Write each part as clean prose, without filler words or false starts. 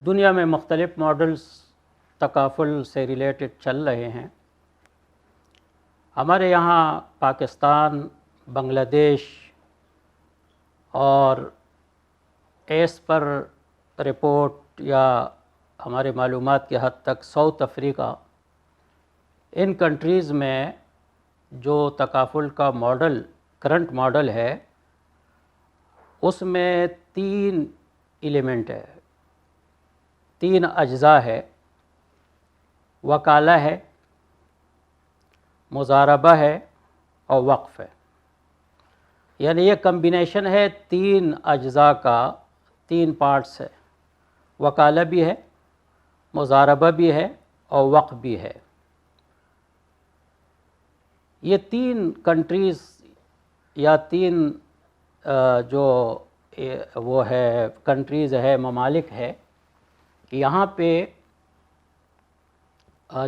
دنیا میں مختلف ماڈلز تکافل سے ریلیٹڈ چل رہے ہیں. ہمارے یہاں پاکستان، بنگلہ دیش اور ایس پر رپورٹ یا ہمارے معلومات کی حد تک ساؤتھ افریقہ، ان کنٹریز میں جو تکافل کا ماڈل کرنٹ ماڈل ہے اس میں 3 ایلیمنٹ ہے، 3 اجزاء ہے. وکالہ ہے، مضاربہ ہے اور وقف ہے. یعنی یہ کمبینیشن ہے 3 اجزاء کا، 3 پارٹس ہے. وکالہ بھی ہے، مضاربہ بھی ہے اور وقف بھی ہے. یہ 3 کنٹریز یا 3 جو وہ ہے کنٹریز ہے، ممالک ہے، یہاں پہ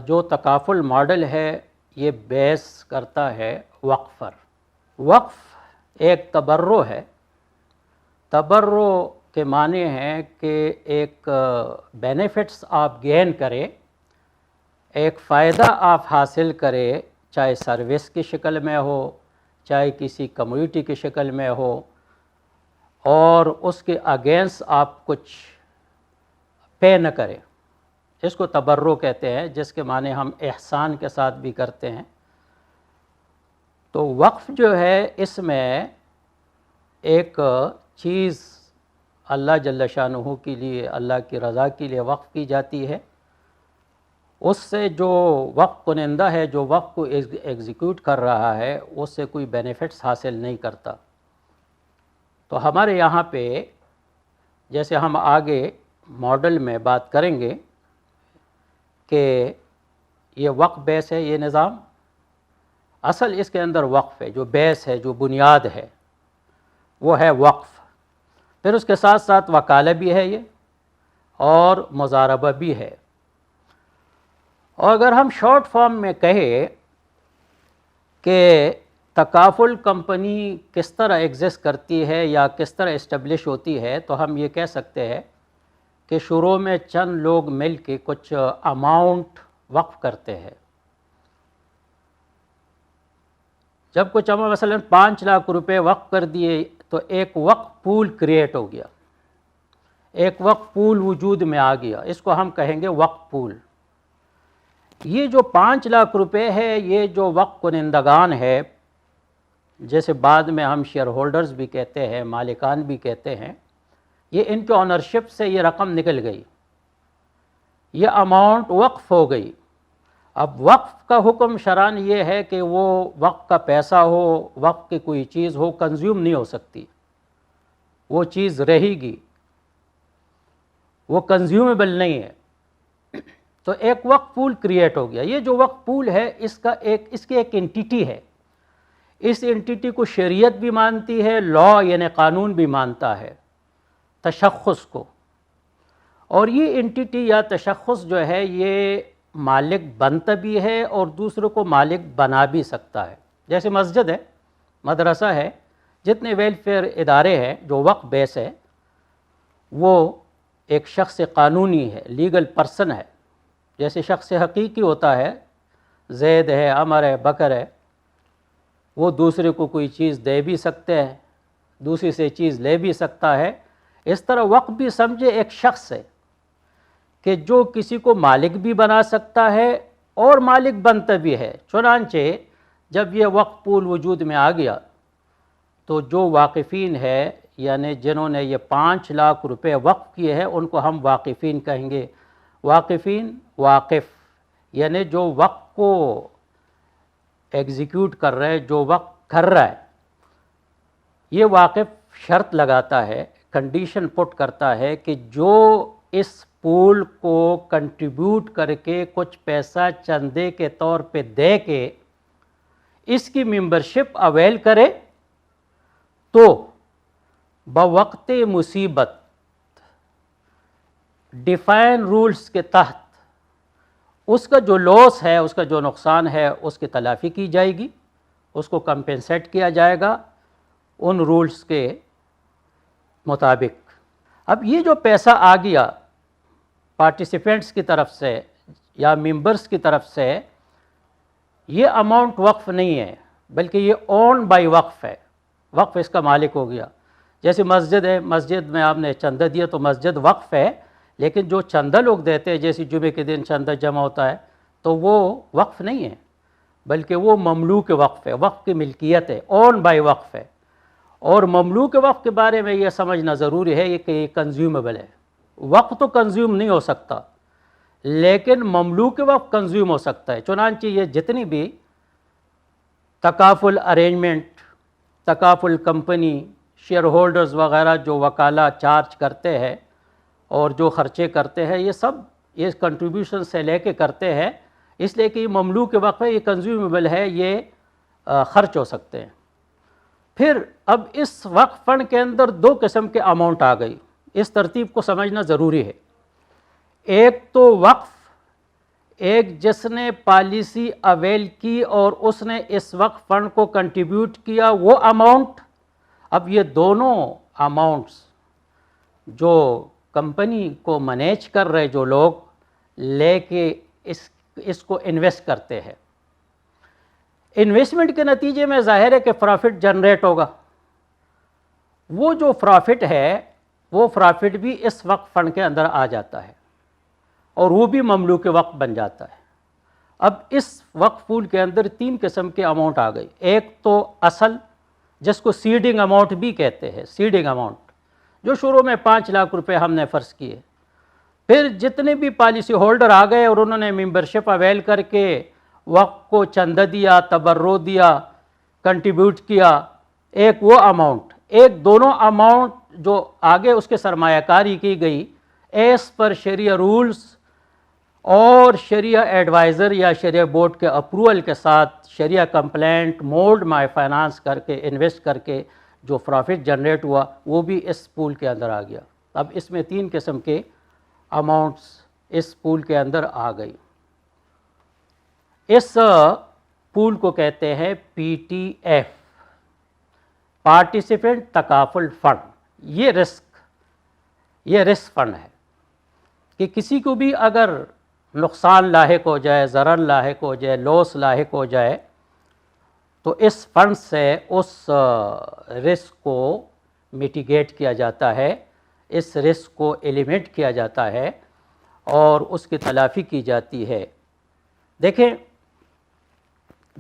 جو تکافل ماڈل ہے یہ بیس کرتا ہے وقف پر. وقف ایک تبرع ہے. تبرع کے معنی ہیں کہ ایک بینیفٹس آپ گین کریں، ایک فائدہ آپ حاصل کریں، چاہے سروس کی شکل میں ہو، چاہے کسی کمیونٹی کی شکل میں ہو، اور اس کے اگینسٹ آپ کچھ پے نہ کریں. اس کو تبرع کہتے ہیں، جس کے معنی ہم احسان کے ساتھ بھی کرتے ہیں. تو وقف جو ہے اس میں ایک چیز اللہ جل شانہ کے لیے، اللہ کی رضا کے لیے وقف کی جاتی ہے. اس سے جو وقف کنندہ ہے، جو وقف کو ایگزیکیوٹ کر رہا ہے، اس سے کوئی بینیفٹس حاصل نہیں کرتا. تو ہمارے یہاں پہ جیسے ہم آگے ماڈل میں بات کریں گے کہ یہ وقف بیس ہے، یہ نظام اصل اس کے اندر وقف ہے، جو بیس ہے، جو بنیاد ہے وہ ہے وقف. پھر اس کے ساتھ ساتھ وکالہ بھی ہے یہ، اور مضاربہ بھی ہے. اور اگر ہم شارٹ فارم میں کہیں کہ تکافل کمپنی کس طرح ایگزسٹ کرتی ہے یا کس طرح اسٹیبلش ہوتی ہے، تو ہم یہ کہہ سکتے ہیں کہ شروع میں چند لوگ مل کے کچھ اماؤنٹ وقف کرتے ہیں. جب کچھ مثلا 5 لاکھ روپے وقف کر دیے تو ایک وقف پول کریٹ ہو گیا، ایک وقف پول وجود میں آ گیا. اس کو ہم کہیں گے وقف پول. یہ جو 5 لاکھ روپے ہے، یہ جو وقف کنندگان ہے، جیسے بعد میں ہم شیئر ہولڈرز بھی کہتے ہیں، مالکان بھی کہتے ہیں، یہ ان کے آنرشپ سے یہ رقم نکل گئی، یہ اماؤنٹ وقف ہو گئی. اب وقف کا حکم شرعاً یہ ہے کہ وہ وقف کا پیسہ ہو، وقف کی کوئی چیز ہو، کنزیوم نہیں ہو سکتی، وہ چیز رہے گی، وہ کنزیومیبل نہیں ہے. تو ایک وقف پول کریٹ ہو گیا. یہ جو وقف پول ہے اس کی ایک انٹیٹی ہے. اس انٹیٹی کو شریعت بھی مانتی ہے، لا یعنی قانون بھی مانتا ہے تشخص کو. اور یہ انٹیٹی یا تشخص جو ہے یہ مالک بنتا بھی ہے اور دوسروں کو مالک بنا بھی سکتا ہے. جیسے مسجد ہے، مدرسہ ہے، جتنے ویلفیئر ادارے ہیں جو وقف بیس ہے، وہ ایک شخص قانونی ہے، لیگل پرسن ہے. جیسے شخص حقیقی ہوتا ہے، زید ہے، عمر ہے، بکر ہے، وہ دوسرے کو کوئی چیز دے بھی سکتے ہیں، دوسری سے چیز لے بھی سکتا ہے. اس طرح وقف بھی سمجھے ایک شخص ہے کہ جو کسی کو مالک بھی بنا سکتا ہے اور مالک بنتا بھی ہے. چنانچہ جب یہ وقف پول وجود میں آ گیا تو جو واقفین ہے، یعنی جنہوں نے یہ 5 لاکھ روپے وقف کیے ہیں، ان کو ہم واقفین کہیں گے. واقفین، واقف یعنی جو وقف کو ایگزیکیوٹ کر رہے، جو وقف کر رہا ہے. یہ واقف شرط لگاتا ہے، کنڈیشن پٹ کرتا ہے کہ جو اس پول کو کنٹریبیوٹ کر کے کچھ پیسہ چندے کے طور پہ دے کے اس کی ممبرشپ اویل کرے، تو بوقت مصیبت ڈیفائن رولز کے تحت اس کا جو لاس ہے، اس کا جو نقصان ہے، اس کی تلافی کی جائے گی، اس کو کمپنسیٹ کیا جائے گا ان رولز کے مطابق. اب یہ جو پیسہ آ گیا پارٹیسپینٹس کی طرف سے یا ممبرس کی طرف سے یہ اماؤنٹ وقف نہیں ہے، بلکہ یہ اون بائی وقف ہے، وقف اس کا مالک ہو گیا۔ جیسے مسجد ہے، مسجد میں آپ نے چندہ دیا تو مسجد وقف ہے، لیکن جو چندہ لوگ دیتے ہیں جیسے جمعے کے دن چندہ جمع ہوتا ہے تو وہ وقف نہیں ہے، بلکہ وہ مملوک وقف ہے، وقف کی ملکیت ہے، اون بائی وقف ہے۔ اور مملوک وقف کے بارے میں یہ سمجھنا ضروری ہے کہ یہ کنزیومیبل ہے۔ وقف تو کنزیوم نہیں ہو سکتا، لیکن مملوک وقف کنزیوم ہو سکتا ہے۔ چنانچہ یہ جتنی بھی تکافل ارینجمنٹ، تکافل کمپنی، شیئر ہولڈرز وغیرہ جو وکالہ چارج کرتے ہیں اور جو خرچے کرتے ہیں، یہ سب یہ کنٹریبیوشن سے لے کے کرتے ہیں، اس لیے کہ یہ مملوک وقف ہے، یہ کنزیومیبل ہے، یہ خرچ ہو سکتے ہیں۔ پھر اب اس وقف فنڈ کے اندر دو قسم کے اماؤنٹ آ گئی، اس ترتیب کو سمجھنا ضروری ہے۔ ایک تو وقف، ایک جس نے پالیسی اویل کی اور اس نے اس وقف فنڈ کو کنٹریبیوٹ کیا وہ اماؤنٹ۔ اب یہ دونوں اماؤنٹس جو کمپنی کو مینیج کر رہے جو لوگ لے کے اس کو انویسٹ کرتے ہیں، انویسٹمنٹ کے نتیجے میں ظاہر ہے کہ پرافٹ جنریٹ ہوگا، وہ جو پرافٹ ہے وہ پرافٹ بھی اس وقف فنڈ کے اندر آ جاتا ہے اور وہ بھی مملوک وقف بن جاتا ہے۔ اب اس وقف پول کے اندر تین قسم کے اماؤنٹ آ گئی۔ ایک تو اصل، جس کو سیڈنگ اماؤنٹ بھی کہتے ہیں، سیڈنگ اماؤنٹ، جو شروع میں 5 لاکھ روپے ہم نے فرض کیے۔ پھر جتنے بھی پالیسی ہولڈر آ گئے اور انہوں نے ممبرشپ اویل کر کے وقف کو چندہ دیا، تبرع دیا، کنٹریبیوٹ کیا، ایک وہ اماؤنٹ۔ ایک دونوں اماؤنٹ جو آگے اس کے سرمایہ کاری کی گئی ایز پر شریعہ رولز اور شریعہ ایڈوائزر یا شریعہ بورڈ کے اپروول کے ساتھ شریعہ کمپلینٹ مولڈ مائی فائنانس کر کے انویسٹ کر کے جو پرافٹ جنریٹ ہوا وہ بھی اس پول کے اندر آ گیا۔ اب اس میں 3 قسم کے اماؤنٹس اس پول کے اندر آ گئی۔ اس پول کو کہتے ہیں پی ٹی ایف، پارٹیسپینٹ تکافل فنڈ۔ یہ رسک فنڈ ہے کہ کسی کو بھی اگر نقصان لاحق ہو جائے، ضرر لاحق ہو جائے، لاس لاحق ہو جائے تو اس فنڈ سے اس رسک کو میٹیگیٹ کیا جاتا ہے، اس رسک کو ایلیمنٹ کیا جاتا ہے اور اس کی تلافی کی جاتی ہے۔ دیکھیں،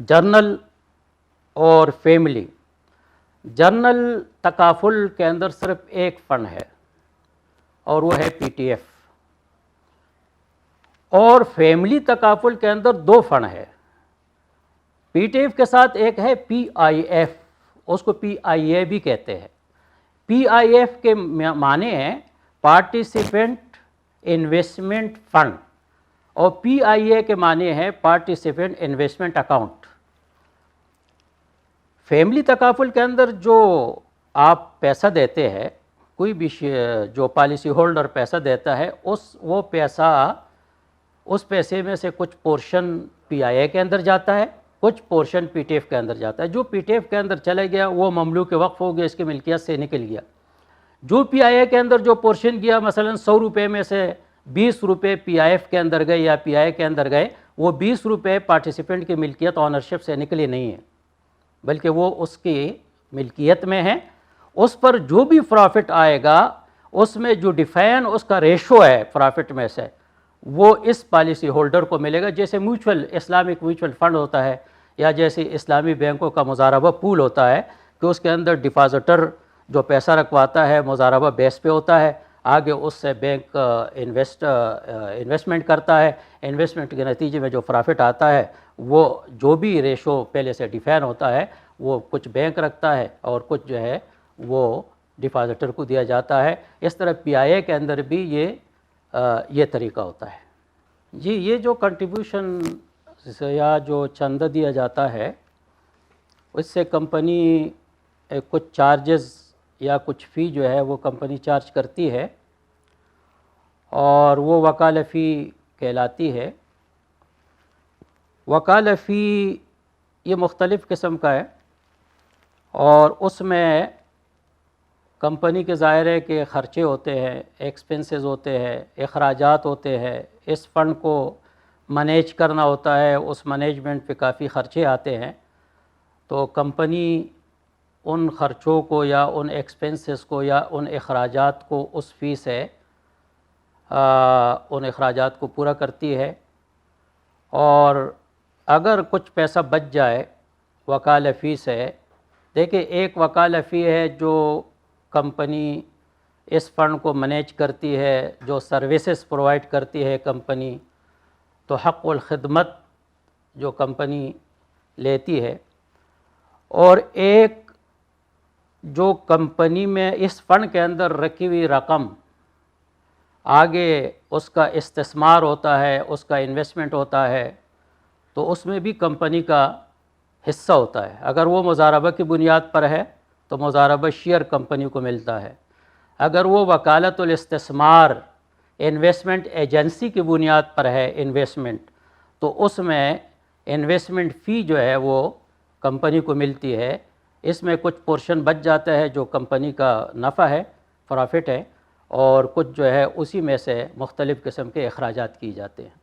جرنل اور فیملی، جرنل تکافل کے اندر صرف ایک فنڈ ہے اور وہ ہے پی ٹی ایف، اور فیملی تکافل کے اندر 2 فنڈ ہے۔ پی ٹی ایف کے ساتھ ایک ہے پی آئی ایف، اس کو پی آئی اے بھی کہتے ہیں۔ پی آئی ایف کے معنی ہیں پارٹیسپینٹ انویسٹمنٹ فنڈ اور پی آئی اے کے معنی ہے پارٹیسپینٹ انویسٹمنٹ اکاؤنٹ۔ فیملی تکافل کے اندر جو آپ پیسہ دیتے ہیں، کوئی بھی جو پالیسی ہولڈر پیسہ دیتا ہے، وہ پیسہ، اس پیسے میں سے کچھ پورشن پی آئی اے کے اندر جاتا ہے، کچھ پورشن پی ٹی ایف کے اندر جاتا ہے۔ جو پی ٹی ایف کے اندر چلے گیا وہ مملوک وقف ہو گیا، اس کی ملکیت سے نکل گیا۔ جو پی آئی اے کے اندر جو پورشن گیا، مثلا 100 روپے میں سے 20 روپے پی آئی ایف کے اندر گئے یا پی آئی اے کے اندر گئے، وہ 20 روپے پارٹیسپینٹ کی ملکیت آنرشپ سے نکلے نہیں ہیں، بلکہ وہ اس کی ملکیت میں ہیں۔ اس پر جو بھی پرافٹ آئے گا اس میں جو ڈیفائن اس کا ریشو ہے پرافٹ میں سے وہ اس پالیسی ہولڈر کو ملے گا۔ جیسے اسلامک میوچل فنڈ ہوتا ہے یا جیسے اسلامی بینکوں کا مضاربہ پول ہوتا ہے کہ اس کے اندر ڈپازٹر جو پیسہ رکھواتا ہے مضاربہ بیس پہ ہوتا ہے، آگے اس سے بینک انویسٹمنٹ کرتا ہے، انویسٹمنٹ کے نتیجے میں جو پرافٹ آتا ہے وہ جو بھی ریشو پہلے سے ڈیفائن ہوتا ہے وہ کچھ بینک رکھتا ہے اور کچھ جو ہے وہ ڈپازٹر کو دیا جاتا ہے۔ اس طرح پی آئی اے کے اندر بھی یہ طریقہ ہوتا ہے۔ جی، یہ جو کنٹریبیوشن یا جو چندہ دیا جاتا ہے اس سے کمپنی کچھ چارجز یا کچھ فی جو ہے وہ کمپنی چارج کرتی ہے اور وہ وکالہ فی کہلاتی ہے۔ وکالہ فی یہ مختلف قسم کا ہے اور اس میں کمپنی کے ظاہر ہے کہ خرچے ہوتے ہیں، ایکسپنسز ہوتے ہیں، اخراجات ہوتے ہیں، اس فنڈ کو مینیج کرنا ہوتا ہے، اس مینجمنٹ پہ کافی خرچے آتے ہیں، تو کمپنی ان خرچوں کو یا ان ایکسپنسز کو یا ان اخراجات کو اس فی سے ان اخراجات کو پورا کرتی ہے، اور اگر کچھ پیسہ بچ جائے وکالہ فی سے، دیکھیں ایک وکالہ فی ہے جو کمپنی اس فنڈ کو مینیج کرتی ہے، جو سروسز پرووائڈ کرتی ہے کمپنی، تو حق الخدمت جو کمپنی لیتی ہے، اور ایک جو کمپنی میں اس فنڈ کے اندر رکھی ہوئی رقم آگے اس کا استثمار ہوتا ہے، اس کا انویسٹمنٹ ہوتا ہے، تو اس میں بھی کمپنی کا حصہ ہوتا ہے۔ اگر وہ مضاربہ کی بنیاد پر ہے تو مضاربہ شیئر کمپنی کو ملتا ہے، اگر وہ وکالت الاستثمار انویسٹمنٹ ایجنسی کی بنیاد پر ہے انویسٹمنٹ، تو اس میں انویسٹمنٹ فی جو ہے وہ کمپنی کو ملتی ہے، اس میں کچھ پورشن بچ جاتا ہے جو کمپنی کا نفع ہے، پرافٹ ہے، اور کچھ جو ہے اسی میں سے مختلف قسم کے اخراجات کیے جاتے ہیں۔